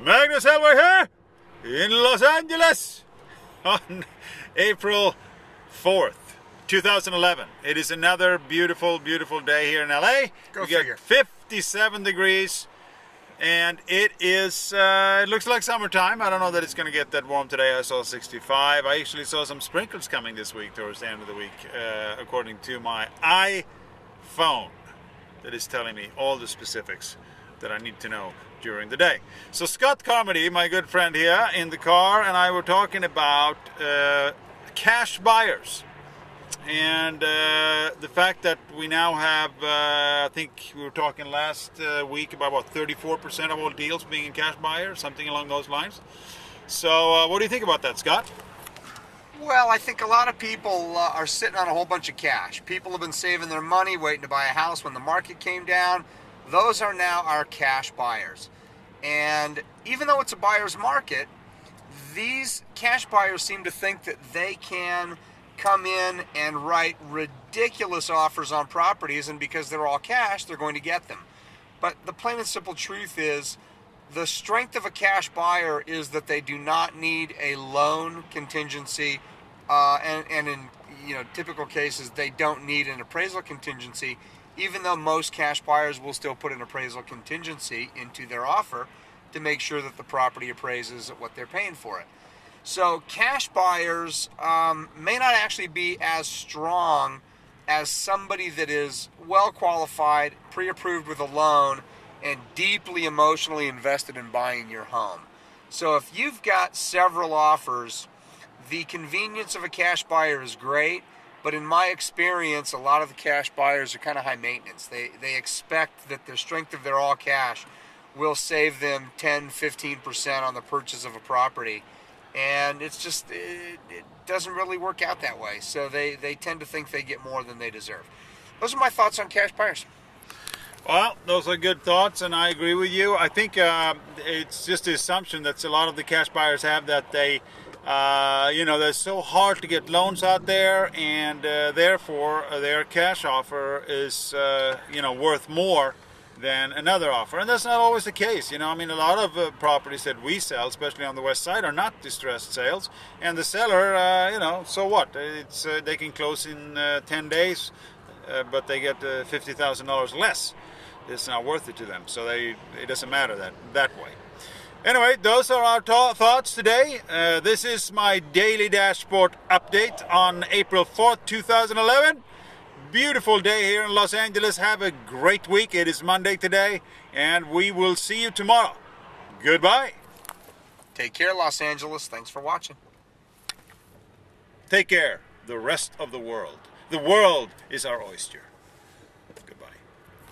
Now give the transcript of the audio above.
Magnus Hellberg here in Los Angeles on April 4th, 2011. It is another beautiful, beautiful day here in LA. Go we figure. get 57 degrees and it is, it looks like summertime. I don't know that it's going to get that warm today. I saw 65. I actually saw some sprinkles coming this week towards the end of the week, according to my iPhone that is telling me all the specifics that I need to know during the day. So Scott Carmody, my good friend here in the car, and I were talking about cash buyers and the fact that we now have, I think we were talking last week about 34% of all deals being in cash buyers, something along those lines. So what do you think about that, Scott? Well, I think a lot of people are sitting on a whole bunch of cash. People have been saving their money, waiting to buy a house when the market came down. Those are now our cash buyers. And even though it's a buyer's market, these cash buyers seem to think that they can come in and write ridiculous offers on properties, and because they're all cash, they're going to get them. But the plain and simple truth is, the strength of a cash buyer is that they do not need a loan contingency, and in typical cases, they don't need an appraisal contingency, even though most cash buyers will still put an appraisal contingency into their offer to make sure that the property appraises at what they're paying for it. So cash buyers may not actually be as strong as somebody that is well qualified, pre-approved with a loan, and deeply emotionally invested in buying your home. So if you've got several offers, the convenience of a cash buyer is great, but in my experience, a lot of the cash buyers are kind of high maintenance. They expect that the strength of their all cash will save them 10-15% on the purchase of a property. And it's just, it doesn't really work out that way. So they tend to think they get more than they deserve. Those are my thoughts on cash buyers. Well, those are good thoughts, and I agree with you. I think it's just the assumption that a lot of the cash buyers have that they, they're so hard to get loans out there, and therefore their cash offer is, worth more than another offer. And that's not always the case. A lot of properties that we sell, especially on the west side, are not distressed sales. And the seller, so what? It's they can close in 10 days, but they get $50,000 less. It's not worth it to them. So it doesn't matter that way. Anyway, those are our thoughts today. This is my daily dashboard update on April 4th, 2011. Beautiful day here in Los Angeles. Have a great week. It is Monday today, and we will see you tomorrow. Goodbye. Take care, Los Angeles. Thanks for watching. Take care, the rest of the world. The world is our oyster.